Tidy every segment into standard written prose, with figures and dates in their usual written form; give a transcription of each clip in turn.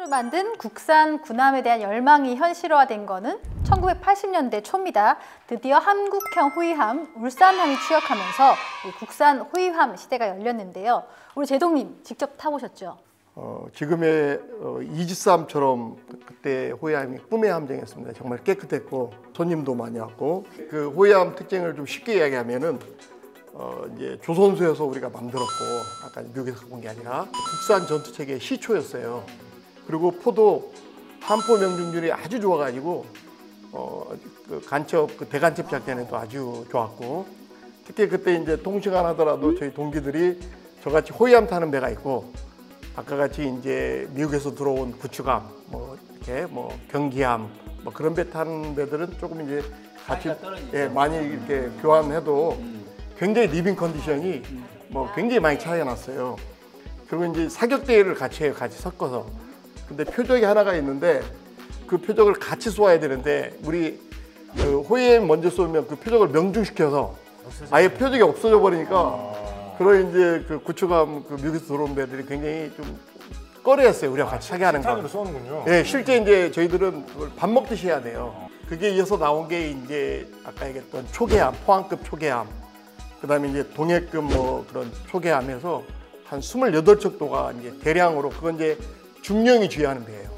손으로 만든 국산 군함에 대한 열망이 현실화된 거는 1980년대 초입니다. 드디어 한국형 호위함 울산함이 취역하면서 국산 호위함 시대가 열렸는데요. 우리 제동님 직접 타보셨죠? 지금의 이지스함처럼 그때 호위함이 꿈의 함정이었습니다. 정말 깨끗했고 손님도 많이 왔고, 그 호위함 특징을 좀 쉽게 이야기하면은 이제 조선소에서 우리가 만들었고, 아까 미국에서 갖고 온 게 아니라 국산 전투체계의 시초였어요. 그리고 포도 함포 명중률이 아주 좋아가지고 그 간첩, 그 대간첩 작전에도 아주 좋았고, 특히 그때 이제 통신안 하더라도 저희 동기들이 저같이 호위함 타는 배가 있고, 아까 같이 이제 미국에서 들어온 구축함, 뭐 이렇게 뭐 경기함, 뭐 그런 배 타는 배들은 조금 이제 같이 많이 이렇게 교환해도 굉장히 리빙 컨디션이 뭐 굉장히 많이 차이가 났어요. 그리고 이제 사격 대회를 같이 해요, 같이 섞어서. 근데 표적이 하나가 있는데 그 표적을 같이 쏘아야 되는데, 우리 그 호위함 먼저 쏘면 그 표적을 명중시켜서 아예 표적이 없어져 버리니까, 그런 이제 그 구축함, 그 미국에서 들어온 배들이 굉장히 좀 꺼려했어요. 우리가 같이 사격하는 거. 실탄으로 쏘는군요. 네, 실제 이제 저희들은 그걸 밥 먹듯이 해야 돼요. 그게 이어서 나온 게 이제 아까 얘기했던 초계함, 포항급 초계함, 그다음에 이제 동해급 뭐 그런 초계함에서 한 28척도가 이제 대량으로, 그건 이제 중령이 주의하는 배예요.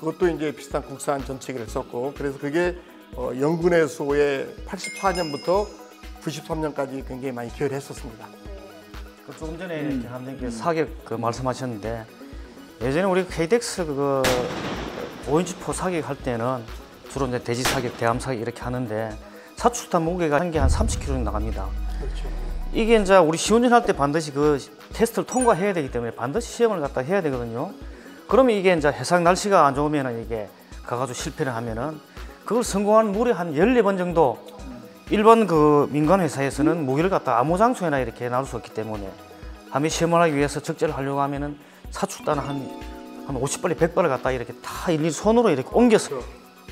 그것도 이제 비슷한 국산 전체기를 썼고, 그래서 그게 영군의 수호에 84년부터 93년까지 굉장히 많이 기여했었습니다. 조금 전에 이렇게 함장님께서 사격 말씀하셨는데, 예전에 우리 KDX 그 5인치 포 사격할 때는 주로 이제 대지 사격, 대함 사격 이렇게 하는데, 사출탄 무게가 한 개 한 30kg 정도 나갑니다. 그렇죠. 이게 이제 우리 시운전할 때 반드시 그 테스트를 통과해야 되기 때문에 반드시 시험을 갖다 해야 되거든요. 그러면 이게 이제 해상 날씨가 안 좋으면은 이게 가가지고 실패를 하면은 그걸 성공한 무려 한 14번 정도, 일반 그 민간 회사에서는 무기를 갖다 아무 장소에나 이렇게 놔둘 수 없기 때문에, 함이 시험을 하기 위해서 적재를 하려고 하면은 사출단을 한 50발리 100발을 갖다 이렇게 다 일일이 손으로 이렇게 옮겨서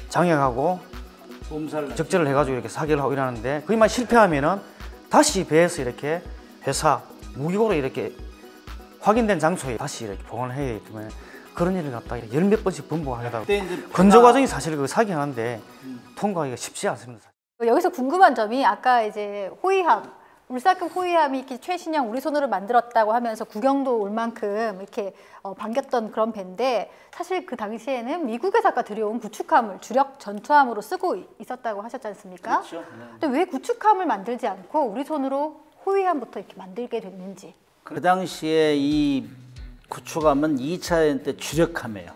장약하고 적재를 해가지고 이렇게 사격을 하고 이러는데, 거기만 실패하면은 다시 배에서 이렇게 회사 무기고로 이렇게 확인된 장소에 다시 이렇게 보관을 해야 되기 때문에, 그런 일을 갖다 열 몇 번씩 반복하다 건조 과정이 사실 그 사격하는데 통과하기가 쉽지 않습니다. 여기서 궁금한 점이, 아까 이제 호위함, 울산급 호위함이 이렇게 최신형 우리 손으로 만들었다고 하면서 구경도 올 만큼 이렇게 반겼던 그런 배인데, 사실 그 당시에는 미국에서 아까 들여온 구축함을 주력 전투함으로 쓰고 있었다고 하셨지 않습니까? 그렇죠. 네. 근데 왜 구축함을 만들지 않고 우리 손으로 호위함부터 이렇게 만들게 됐는지? 그 당시에 이 구축함은 2차 대전 때 주력함이에요.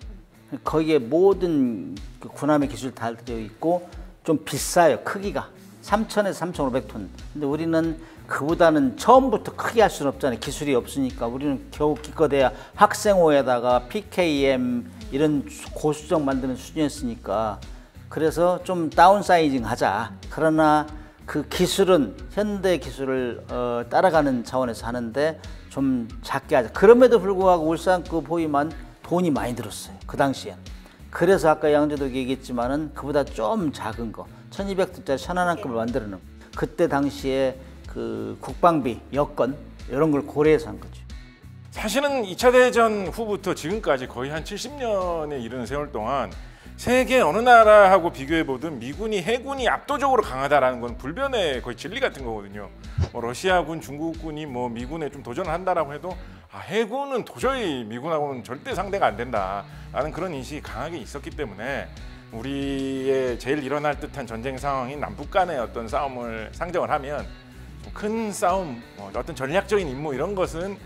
거기에 모든 그 군함의 기술이 다 되어 있고 좀 비싸요, 크기가. 3,000에서 3,500톤. 근데 우리는 그보다는 처음부터 크게 할 수는 없잖아요. 기술이 없으니까. 우리는 겨우 기껏해야 학생호에다가 PKM 이런 고수정 만드는 수준이었으니까, 그래서 좀 다운사이징 하자. 그러나 그 기술은 현대 기술을 따라가는 차원에서 하는데 좀 작게 하자. 그럼에도 불구하고 울산급 호위만 돈이 많이 들었어요, 그 당시엔. 그래서 아까 양재도 얘기했지만은 그보다 좀 작은 거, 1200톤짜리 천안함급을 만들어놓은, 그때 당시에 그 국방비, 여건 이런 걸 고려해서 한 거죠. 사실은 2차 대전 후부터 지금까지 거의 한 70년에 이르는 세월 동안 세계 어느 나라하고 비교해보든 미군이, 해군이 압도적으로 강하다라는 건 불변의 거의 진리 같은 거거든요. 뭐 러시아군, 중국군이 뭐 미군에 좀 도전을 한다라고 해도 해군은 도저히 미군하고는 절대 상대가 안 된다라는 그런 인식이 강하게 있었기 때문에, 우리의 제일 일어날 듯한 전쟁 상황인 남북 간의 어떤 싸움을 상정을 하면 좀 큰 싸움, 어떤 전략적인 임무 이런 것은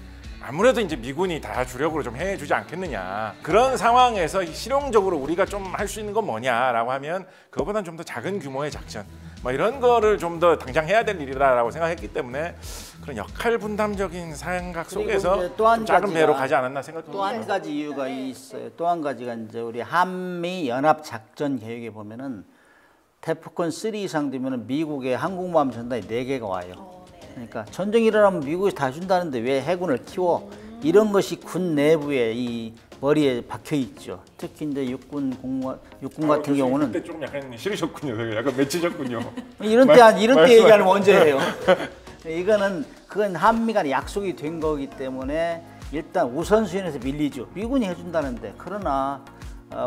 아무래도 이제 미군이 다 주력으로 좀 해주지 않겠느냐. 그런 상황에서 실용적으로 우리가 좀 할 수 있는 건 뭐냐라고 하면 그거보다는 좀 더 작은 규모의 작전, 뭐 이런 거를 좀 더 당장 해야 될 일이라고 생각했기 때문에, 그런 역할 분담적인 생각 속에서 좀 작은 배로 가지 않았나 생각합니다. 또 한 가지 이유가 있어요. 또 한 가지가 이제 우리 한미 연합 작전 계획에 보면은 태프콘 3 이상 되면은 미국의 항공모함 전단이 4개가 와요. 그러니까 전쟁이 일어나면 미국이 다 준다는데 왜 해군을 키워? 이런 것이 군 내부에 이 머리에 박혀 있죠. 특히 이제 육군 같은 경우는 그때 좀 약간 싫으셨군요. 약간 맺히셨군요. 이런 때 얘기하면 언제 해요? 그건 한미 간에 약속이 된 거기 때문에 일단 우선순위에서 밀리죠. 미군이 해준다는데. 그러나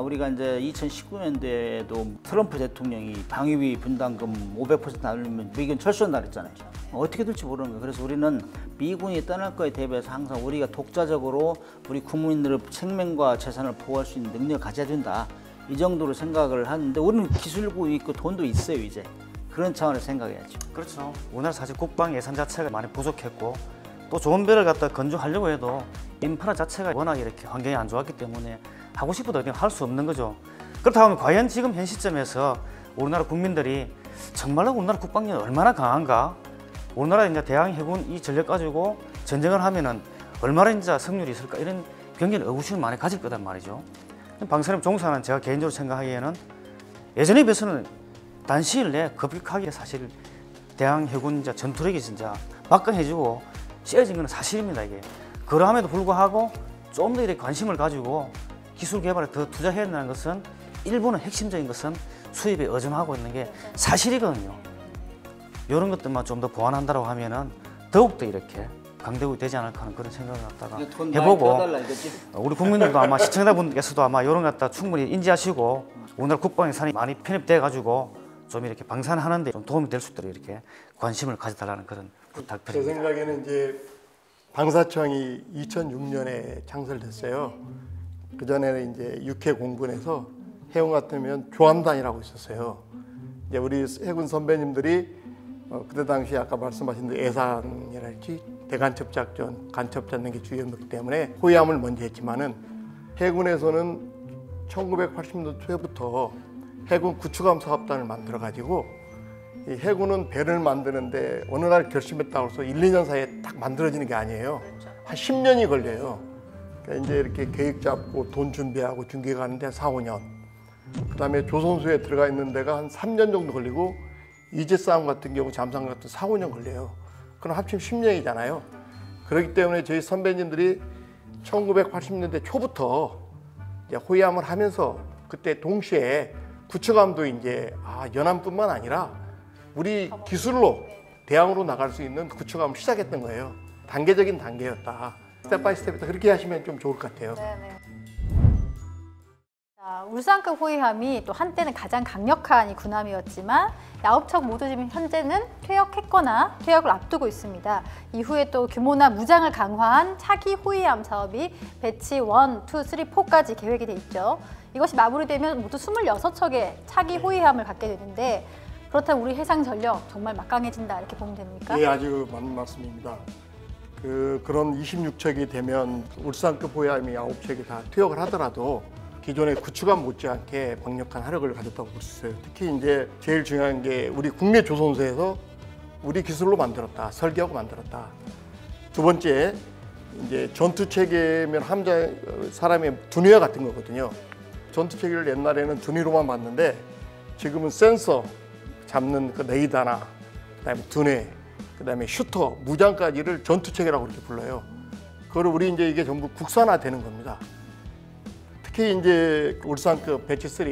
우리가 이제 2019년도에도 트럼프 대통령이 방위비 분담금 500% 나누면 미군 철수한다 그랬잖아요. 어떻게 될지 모르는 거예요. 그래서 우리는 미군이 떠날 거에 대비해서 항상 우리가 독자적으로 우리 국민들의 생명과 재산을 보호할 수 있는 능력을 가져야 된다. 이 정도로 생각을 하는데 우리는 기술고 있고 돈도 있어요 이제. 그런 차원에서 생각해야죠. 그렇죠. 우리나라 사실 국방 예산 자체가 많이 부족했고 또 좋은 배를 갖다 건조하려고 해도 인프라 자체가 워낙 이렇게 환경이 안 좋았기 때문에 하고 싶어도 할 수 없는 거죠. 그렇다고 하면 과연 지금 현 시점에서 우리나라 국민들이 정말로 우리나라 국방력이 얼마나 강한가? 우리나라 이제 대항 해군 이 전력 가지고 전쟁을 하면은 얼마나 이제 승률이 있을까? 이런 굉장히 의구심을 많이 가질 거란 말이죠. 방사능 종사는 제가 개인적으로 생각하기에는 예전에 비해서는 단시일 내에 급격하게 사실 대항 해군 이제 전투력이 진짜 막강해지고 세워진 건 사실입니다 이게. 그러함에도 불구하고 좀 더 이렇게 관심을 가지고 기술 개발에 더 투자해야 된다는 것은 일본은 핵심적인 것은 수입에 의존하고 있는 게 사실이거든요. 이런 것들만 좀 더 보완한다고 하면은 더욱더 이렇게 강대국이 되지 않을까 하는 그런 생각을 갖다가 해보고 우리 국민들도 아마 시청자분께서도 아마 이런 것 갖다 충분히 인지하시고 오늘 국방 예산이 많이 편입돼 가지고 좀 이렇게 방산하는 데 좀 도움이 될 수 있도록 이렇게 관심을 가져달라는 그런 부탁드립니다. 제 생각에는 이제 방사청이 2006년에 창설됐어요. 그 전에는 이제 육해 공군에서 해군 같으면 조함단이라고 있었어요. 이제 우리 해군 선배님들이 그때 당시 아까 말씀하신 예산이랄지 대간첩 작전, 간첩 잡는 게 주요였기 때문에 호위함을 먼저 했지만은 해군에서는 1980년도 초부터 해군 구축함 사업단을 만들어 가지고 이 해군은 배를 만드는데 어느 날 결심했다고 해서 1, 2년 사이에 딱 만들어지는 게 아니에요. 한 10년이 걸려요. 그러니까 이제 이렇게 계획 잡고 돈 준비하고 중계 가는데 4, 5년. 그다음에 조선소에 들어가 있는 데가 한 3년 정도 걸리고 이지스함 같은 경우 잠수함 같은 4, 5년 걸려요. 그럼 합치면 10년이잖아요. 그렇기 때문에 저희 선배님들이 1980년대 초부터 이제 호위함을 하면서 그때 동시에 구축함도 이제 연함뿐만 아니라 우리 기술로 대항으로 나갈 수 있는 구축함을 시작했던 거예요. 단계적인 단계였다. 스텝 바이 스텝이다. 그렇게 하시면 좀 좋을 것 같아요. 네네. 자, 울산급 호위함이 또 한때는 가장 강력한 이 군함이었지만 9척 모두 지금 현재는 퇴역했거나 퇴역을 앞두고 있습니다. 이후에 또 규모나 무장을 강화한 차기 호위함 사업이 배치 1, 2, 3, 4까지 계획이 돼 있죠. 이것이 마무리되면 모두 26척의 차기 호위함을 갖게 되는데 그렇다면 우리 해상 전력 정말 막강해진다 이렇게 보면 됩니까? 예, 아주 맞는 말씀입니다. 그런 26척이 되면 울산급 호위함이 9척이 다 퇴역을 하더라도 기존의 구축함 못지않게 강력한 화력을 가졌다고 볼 수 있어요. 특히 이제 제일 중요한 게 우리 국내 조선소에서 우리 기술로 만들었다, 설계하고 만들었다. 두 번째, 이제 전투 체계면 함자 사람의 두뇌와 같은 거거든요. 전투 체계를 옛날에는 두뇌로만 봤는데 지금은 센서 잡는 그 레이더나 그다음에 두뇌, 그다음에 슈터, 무장까지를 전투 체계라고 그렇게 불러요. 그걸 우리 이제 이게 전부 국산화되는 겁니다. 특히 이제 울산급 배치 3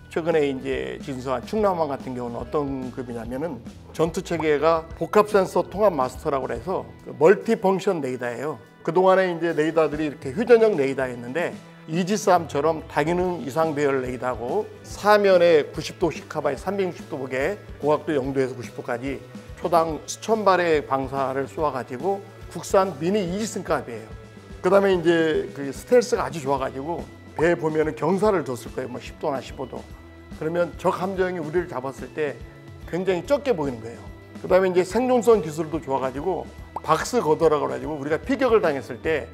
최근에 이제 진수한 충남함 같은 경우는 어떤 급이냐면은 전투 체계가 복합 센서 통합 마스터라고 해서 멀티 펑션 레이더예요. 그 동안에 이제 레이더들이 이렇게 휴전형 레이더였는데 이지스함처럼 다기능 이상 배열 레이더고 사면에 90도씩 카바에 360도 보게 고각도 0도에서 90도까지 초당 수천 발의 방사를 쏘아가지고 국산 미니 이지스급이에요. 그다음에 이제 그 스텔스가 아주 좋아가지고 배에 보면은 경사를 뒀을 거예요. 뭐 10도나 15도. 그러면 적 함정이 우리를 잡았을 때 굉장히 적게 보이는 거예요. 그다음에 이제 생존성 기술도 좋아가지고 박스 거더라고 가지고 우리가 피격을 당했을 때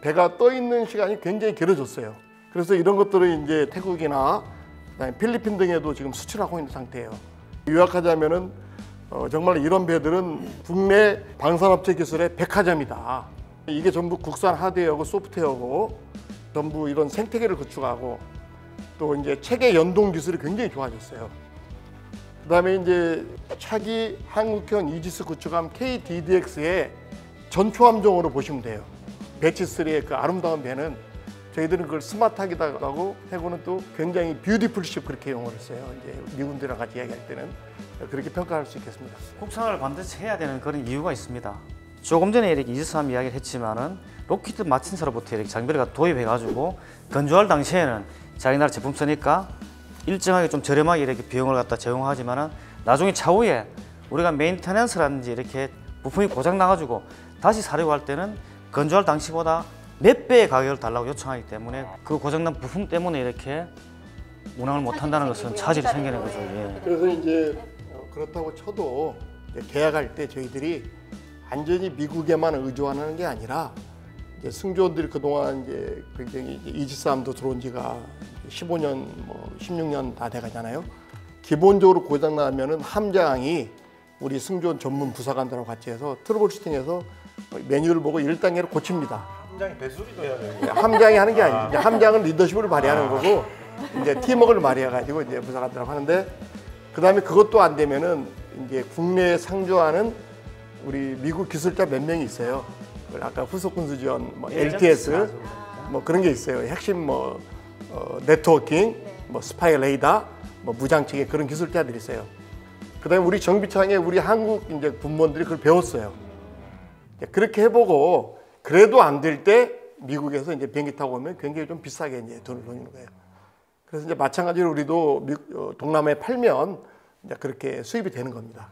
배가 떠 있는 시간이 굉장히 길어졌어요. 그래서 이런 것들을 이제 태국이나 그다음에 필리핀 등에도 지금 수출하고 있는 상태예요. 요약하자면은 정말 이런 배들은 국내 방산업체 기술의 백화점이다. 이게 전부 국산 하드웨어고 소프트웨어고 전부 이런 생태계를 구축하고 또 이제 체계 연동 기술이 굉장히 좋아졌어요. 그다음에 이제 차기 한국형 이지스 구축함 KDDX의 전초함정으로 보시면 돼요. 배치 3의 그 아름다운 배는 저희들은 그걸 스마트하기도 하고 해군은 또 굉장히 뷰티풀십 그렇게 용어를 써요. 이제 미군들이랑 같이 이야기할 때는 그렇게 평가할 수 있겠습니다. 국산화를 반드시 해야 되는 그런 이유가 있습니다. 조금 전에 이렇게 이지스함 이야기를 했지만은 록히드 마틴사로부터 이렇게 장비를 도입해가지고 건조할 당시에는 자기 나라 제품 쓰니까 일정하게 좀 저렴하게 이렇게 비용을 갖다 제공하지만은 나중에 차후에 우리가 메인테넌스라든지 이렇게 부품이 고장 나가지고 다시 사려고 할 때는 건조할 당시보다 몇 배의 가격을 달라고 요청하기 때문에 그 고장난 부품 때문에 이렇게 운항을 못한다는 것은 차질이 생기는 거죠. 예. 그래서 이제 그렇다고 쳐도 이제 계약할 때 저희들이 완전히 미국에만 의존하는 게 아니라 이제 승조원들이 그동안 이제 굉장히 이지스함도 들어온 지가 15년, 뭐 16년 다 돼가잖아요. 기본적으로 고장 나면은 함장이 우리 승조원 전문 부사관들하고 같이 해서 트러블 슈팅해서 메뉴를 보고 1단계로 고칩니다. 함장이 배수리도 해야 돼요. 함장이 하는 게 아니죠. 함장은 리더십을 발휘하는 거고 이제 팀워크를 발휘해가지고 이제 부사관들하고 하는데 그다음에 그것도 안 되면은 이제 국내에 상주하는 우리 미국 기술자 몇 명이 있어요. 아까 후속군수지원, 뭐 LTS, 뭐 그런 게 있어요. 핵심 뭐 네트워킹, 뭐 스파이 레이더, 뭐 무장치기 그런 기술자들이 있어요. 그다음에 우리 정비창에 우리 한국 이제 군무원들이 그걸 배웠어요. 그렇게 해보고 그래도 안 될 때 미국에서 이제 비행기 타고 오면 굉장히 좀 비싸게 이제 돈을 돌리는 거예요. 그래서 이제 마찬가지로 우리도 동남아에 팔면 이제 그렇게 수입이 되는 겁니다.